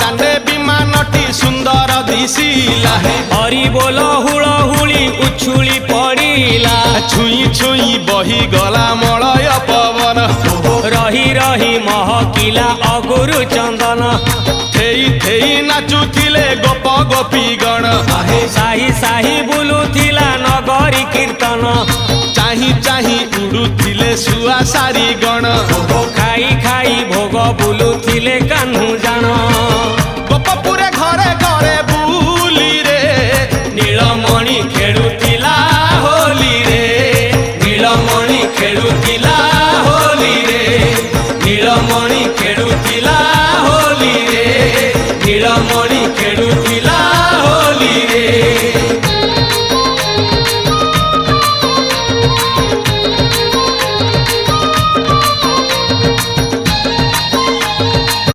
दांडे विमानटी सुंदर दिशिला हरि बोल हुलहुली उछुली पड़िला छुई छुई बही गला मलय पवन रही रही महकिला अगुरु चंदन थेई थेई नाचुथिले गोप गोपी गण साही साही बुलुथिला नगरी कीर्तन चाही चाही उड़ुथिले सुआ सारी गण खाई खाई भोग बुलुथिले कान्हू जान गोपपुरे घरे घरे बुली रे नीलमणि खेलुथिला होली रे नीलमणि खेलुथिला होली रे नीलमणि खेलुथिला होली रे नीलमणि खेलुथिला